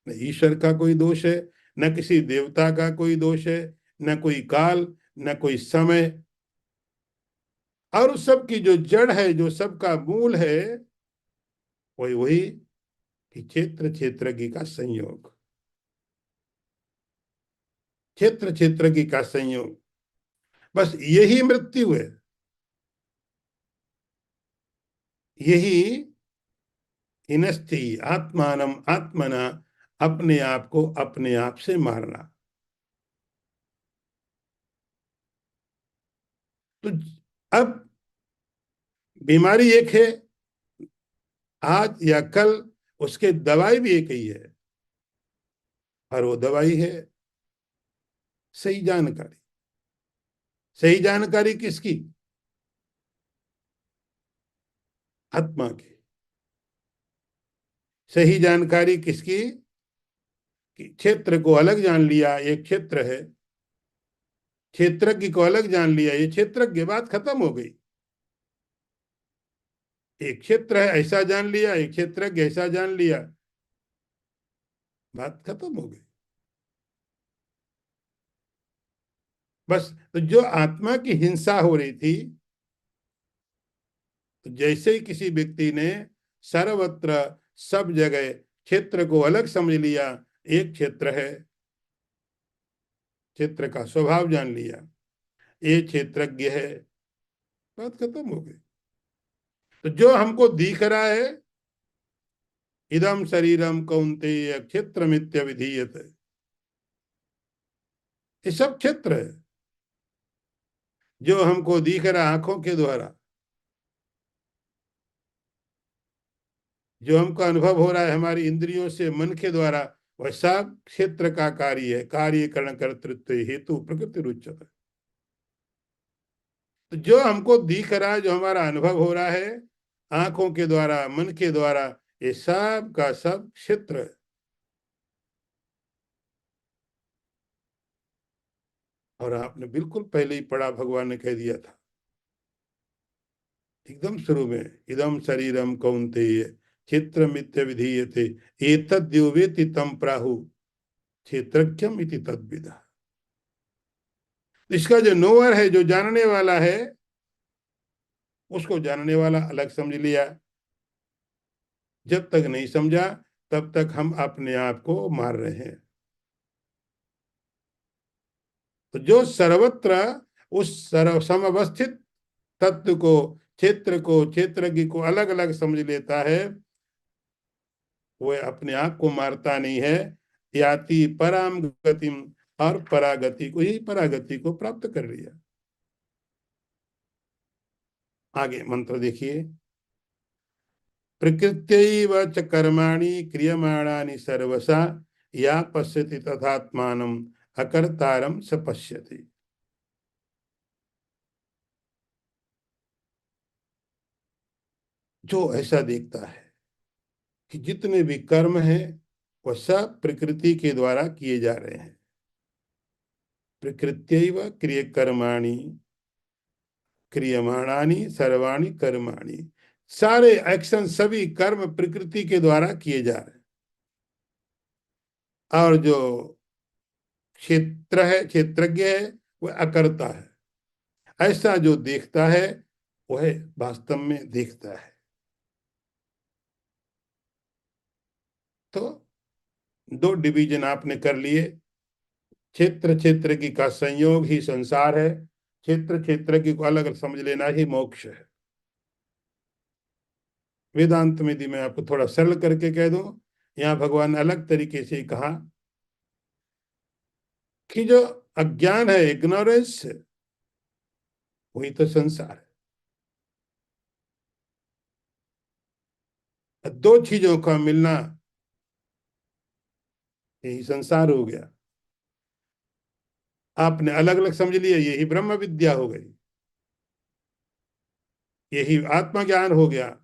न ईश्वर का कोई दोष है, न किसी देवता का कोई दोष है, न कोई काल, न कोई समय। और उस सब की जो जड़ है, जो सबका मूल है, वही वही कि क्षेत्र क्षेत्रज्ञ का संयोग, क्षेत्र क्षेत्रज्ञ का संयोग, बस यही मृत्यु है। यही हिनस्ति आत्मानम आत्मना, अपने आप को अपने आप से मारना। तो अब बीमारी एक है, आज या कल उसके दवाई भी एक ही है। और वो दवाई है सही जानकारी। सही जानकारी किसकी? आत्मा की। सही जानकारी किसकी? कि क्षेत्र को अलग जान लिया, एक क्षेत्र है, क्षेत्रज्ञ को अलग जान लिया, ये क्षेत्रज्ञ, बात खत्म हो गई। एक क्षेत्र है ऐसा जान लिया, एक क्षेत्रज्ञ ऐसा जान लिया, बात खत्म हो गई। बस तो जो आत्मा की हिंसा हो रही थी, तो जैसे ही किसी व्यक्ति ने सर्वत्र सब जगह क्षेत्र को अलग समझ लिया, एक क्षेत्र है, क्षेत्र का स्वभाव जान लिया, ये क्षेत्रज्ञ है, बात खत्म हो गई। तो जो हमको दिख रहा है, इदम शरीरम कौन्तेय क्षेत्रमित्य विधीयते, ये सब क्षेत्र है। जो हमको दिख रहा है आंखों के द्वारा, जो हमको अनुभव हो रहा है हमारी इंद्रियों से, मन के द्वारा, वह सब क्षेत्र का कार्य है। कार्य करण कर्तृत्व हेतु प्रकृति रुच्यते। तो जो हमको दिख रहा है, जो हमारा अनुभव हो रहा है आंखों के द्वारा, मन के द्वारा, ये सब का सब क्षेत्र है। और आपने बिल्कुल पहले ही पढ़ा, भगवान ने कह दिया था एकदम शुरू में, इदम शरीरम कौन्तेय क्षेत्रमित्य विधीयते एतद्यो वेति तम प्राहु क्षेत्रज्ञम इति तद्विदा। इसका जो नोअर है, जो जानने वाला है, उसको जानने वाला अलग समझ लिया। जब तक नहीं समझा तब तक हम अपने आप को मार रहे हैं। तो जो सर्वत्र उस सर्व समवस्थित तत्व को, क्षेत्र को, क्षेत्रज्ञ को अलग अलग समझ लेता है, वो अपने आप को मारता नहीं है। याति पराम गतिम, और परागति को ही, परागति को प्राप्त कर लिया। आगे मंत्र देखिए, प्रकृत्यैव च कर्माणि क्रियमाणानि सर्वसा या पश्यति तथात्मानम् अकर्तारं स पश्यति। जो ऐसा देखता है कि जितने भी कर्म हैं वह सब प्रकृति के द्वारा किए जा रहे हैं। प्रकृत्यैव क्रिय कर्माणि क्रियमाणानि सर्वाणि कर्माणि, सारे एक्शन, सभी कर्म प्रकृति के द्वारा किए जा रहे हैं। और जो क्षेत्र है, क्षेत्रज्ञ है, वह अकर्ता है। ऐसा जो देखता है वह वास्तव में देखता है। तो दो डिवीजन आपने कर लिए। क्षेत्र क्षेत्रज्ञ का संयोग ही संसार है, क्षेत्र क्षेत्रज्ञ को अलग समझ लेना ही मोक्ष है। वेदांत में यदि मैं आपको थोड़ा सरल करके कह दूं, यहाँ भगवान ने अलग तरीके से कहा कि जो अज्ञान है, इग्नोरेंस है, वही तो संसार है। दो चीजों का मिलना, यही संसार हो गया। आपने अलग अलग समझ लिया, यही ब्रह्म विद्या हो गई, यही आत्मज्ञान हो गया।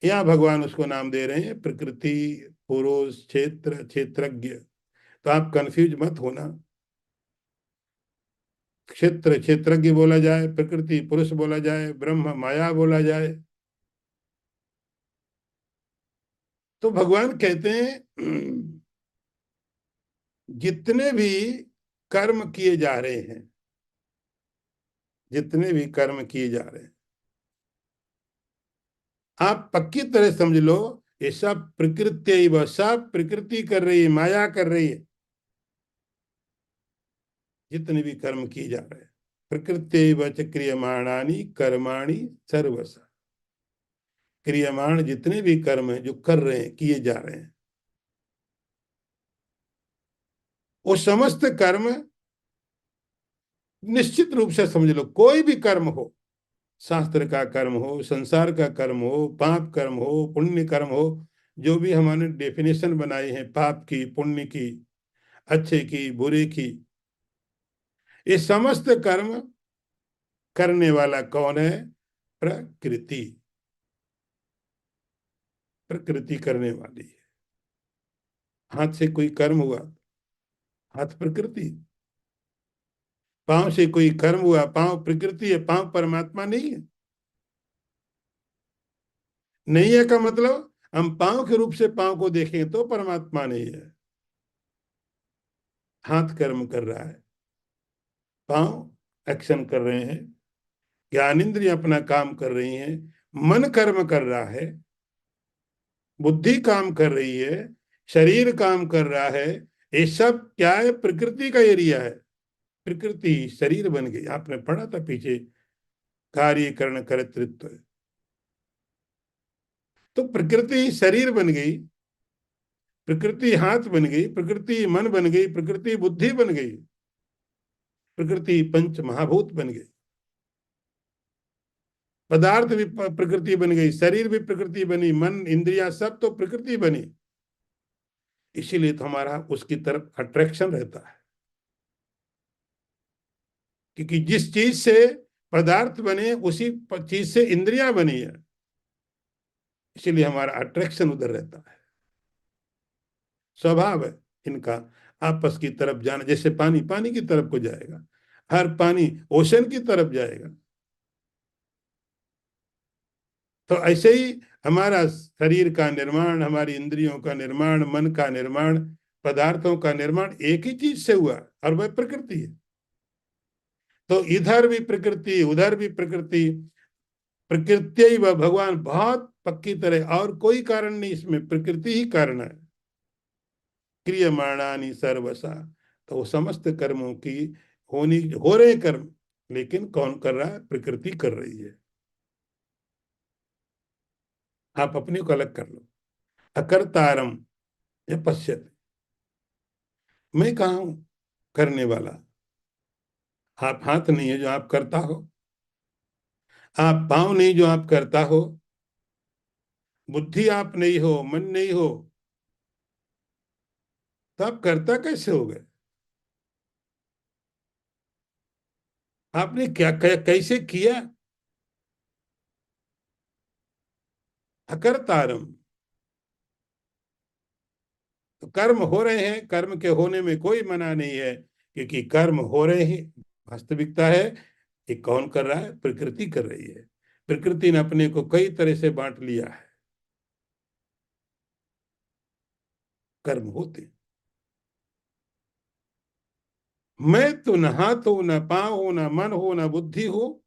यहाँ भगवान उसको नाम दे रहे हैं प्रकृति, पुरुष, क्षेत्र, क्षेत्रज्ञ। तो आप कंफ्यूज मत होना। क्षेत्र क्षेत्रज्ञ बोला जाए, प्रकृति पुरुष बोला जाए, ब्रह्म माया बोला जाए, तो भगवान कहते हैं जितने भी कर्म किए जा रहे हैं, जितने भी कर्म किए जा रहे हैं, आप पक्की तरह समझ लो, ये सब प्रकृति ही, वह सब प्रकृति कर रही है, माया कर रही है। जितने भी कर्म किए जा रहे हैं, प्रकृति वच क्रियमाणानि कर्माणि सर्वसा। क्रियमाण जितने भी कर्म हैं, जो कर रहे हैं, किए जा रहे हैं, वो समस्त कर्म निश्चित रूप से समझ लो, कोई भी कर्म हो, शास्त्र का कर्म हो, संसार का कर्म हो, पाप कर्म हो, पुण्य कर्म हो, जो भी हमारे डेफिनेशन बनाई है पाप की, पुण्य की, अच्छे की, बुरे की, ये समस्त कर्म करने वाला कौन है? प्रकृति। प्रकृति करने वाली है। हाथ से कोई कर्म हुआ, हाथ प्रकृति। पांव से कोई कर्म हुआ, पांव प्रकृति है, पांव परमात्मा नहीं है। नहीं है का मतलब हम पांव के रूप से पांव को देखें तो परमात्मा नहीं है। हाथ कर्म कर रहा है, पांव एक्शन कर रहे हैं, ज्ञानेंद्रिय अपना काम कर रही हैं, मन कर्म कर रहा है, बुद्धि काम कर रही है, शरीर काम कर रहा है। ये सब क्या है? प्रकृति का एरिया है। प्रकृति शरीर बन गई। आपने पढ़ा था पीछे, कार्यकरण कर्तृत्व। तो प्रकृति शरीर बन गई, प्रकृति हाथ बन गई, प्रकृति मन बन गई, प्रकृति बुद्धि बन गई, प्रकृति पंच महाभूत बन गई, पदार्थ भी प्रकृति बन गई, शरीर भी प्रकृति बनी, मन इंद्रियां सब तो प्रकृति बनी। इसीलिए तो हमारा उसकी तरफ अट्रैक्शन रहता है, क्योंकि जिस चीज से पदार्थ बने उसी चीज से इंद्रियां बनी है, इसीलिए हमारा अट्रैक्शन उधर रहता है। स्वभाव है इनका आपस की तरफ जाना, जैसे पानी पानी की तरफ को जाएगा, हर पानी ओशन की तरफ जाएगा। तो ऐसे ही हमारा शरीर का निर्माण, हमारी इंद्रियों का निर्माण, मन का निर्माण, पदार्थों का निर्माण एक ही चीज से हुआ और वह प्रकृति है। तो इधर भी प्रकृति उधर भी प्रकृति, प्रकृति व भगवान बहुत पक्की तरह, और कोई कारण नहीं इसमें, प्रकृति ही कारण है। क्रियमाणानि सर्वसा, तो वो समस्त कर्मों की होनी हो रहे कर्म, लेकिन कौन कर रहा है? प्रकृति कर रही है। आप अपने को अलग कर लो। अकर्तारम या पश्यत, मैं कहा हूं करने वाला? आप हाथ नहीं है जो आप करता हो, आप पांव नहीं जो आप करता हो, बुद्धि आप नहीं हो, मन नहीं हो, तो आप करता कैसे हो गए? आपने क्या कैसे किया? अकर्तारम, तो कर्म हो रहे हैं, कर्म के होने में कोई मना नहीं है, क्योंकि कर्म हो रहे हैं, वास्तविकता है। ये कौन कर रहा है? प्रकृति कर रही है। प्रकृति ने अपने को कई तरह से बांट लिया है, कर्म होते। मैं तो न हाथ हो, न पांव हो, न मन हो, न बुद्धि हो।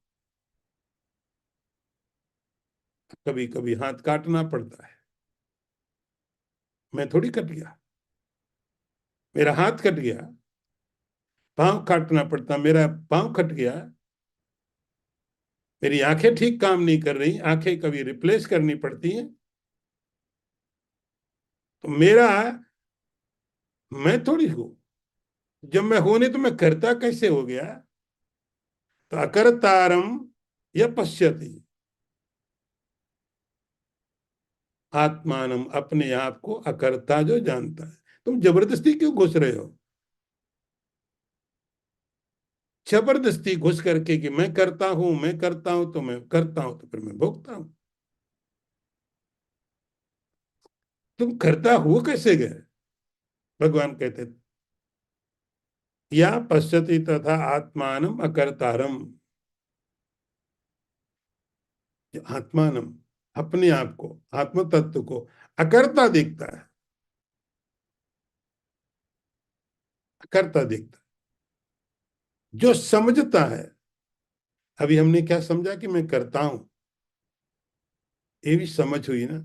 कभी कभी हाथ काटना पड़ता है, मैं थोड़ी कट गया, मेरा हाथ कट गया। पांव काटना पड़ता, मेरा पांव कट गया। मेरी आंखें ठीक काम नहीं कर रही, आंखें कभी रिप्लेस करनी पड़ती हैं। तो मेरा, मैं थोड़ी हूं। जब मैं होने तो मैं करता कैसे हो गया? तो अकर्तारम या पश्यति, आत्मानम, अपने आप को अकर्ता जो जानता है। तुम जबरदस्ती क्यों घुस रहे हो? जबरदस्ती घुस करके कि मैं करता हूं, मैं करता हूं, तो मैं करता हूं, तो फिर मैं भोगता हूं। तुम करता हुआ कैसे गए? भगवान कहते या पश्यति तथा आत्मानम अकर्तारम, आत्मानम, अपने आप को, आत्म तत्व को अकर्ता देखता है, अकर्ता देखता है जो समझता है। अभी हमने क्या समझा कि मैं करता हूं, ये भी समझ हुई ना।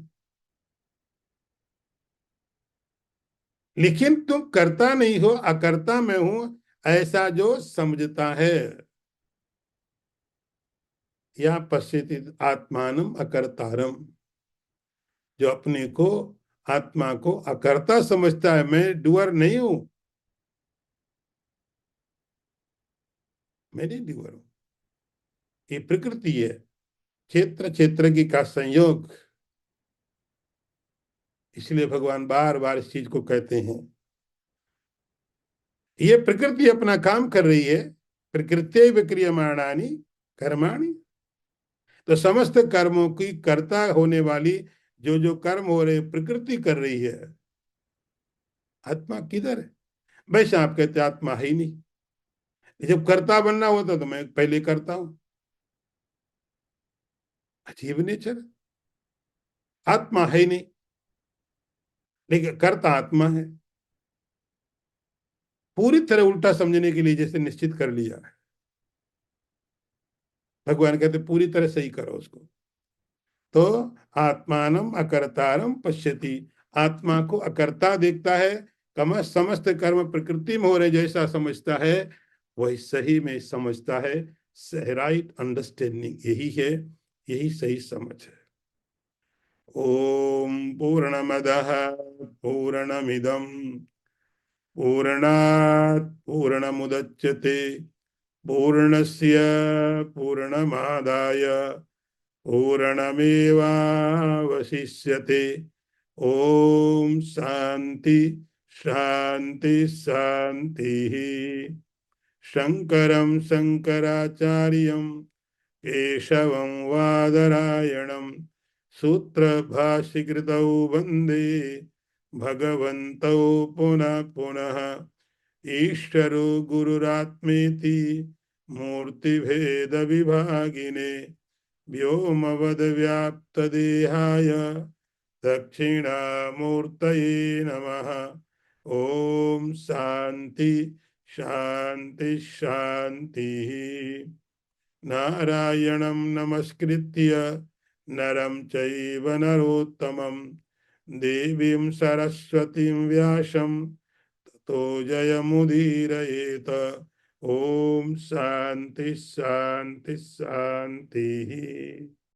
लेकिन तुम करता नहीं हो, अकर्ता मैं हूं, ऐसा जो समझता है। या पश्यति आत्मानम अकर्तारम, जो अपने को, आत्मा को अकर्ता समझता है, मैं डूअर नहीं हूं, मैं नहीं डूअर हूं। ये प्रकृति है, क्षेत्र क्षेत्र की का संयोग। इसलिए भगवान बार बार इस चीज को कहते हैं, ये प्रकृति अपना काम कर रही है। प्रकृत्य विक्रियमाणानि कर्माणि, तो समस्त कर्मों की कर्ता होने वाली जो जो कर्म हो रहे प्रकृति कर रही है। आत्मा किधर है? वैसे आप कहते आत्मा है ही नहीं। जब कर्ता बनना होता तो मैं पहले करता हूं। अजीब नेचर, आत्मा है ही नहीं, लेकिन कर्ता आत्मा है। पूरी तरह उल्टा समझने के लिए जैसे निश्चित कर लिया है। भगवान कहते पूरी तरह सही करो उसको। तो आत्मानम अकर्तारम पश्यति, आत्मा को अकर्ता देखता है। कम समस्त कर्म प्रकृति में हो रहे जैसा समझता है, वही सही में समझता है। राइट अंडरस्टैंडिंग यही है, यही सही समझ है। ओम पूर्णमदः पूर्णमिदं पूर्णात् पूर्णमुदच्यते पूर्णस्य पूर्णमादाय पूर्णमेवावशिष्यते। ओम शांति शांति शांति। शंकरं शंकराचार्यं केशवं वादरायणं सूत्रभाष्यकृतौ वन्दे भगवन्तौ पुनः पुनः। ईश्वरो गुरुरात्मेति मूर्तिभेदविभागिने व्योमवद्व्याप्तदेहाय दक्षिणामूर्तये नमः। ओम शांति शांति शांति। नारायणं नमस्कृत्य नरं चैव नरोत्तमं देवीं सरस्वतीं व्यासं ततो जयमुदीरयेत। ओम शांति शांति शांति।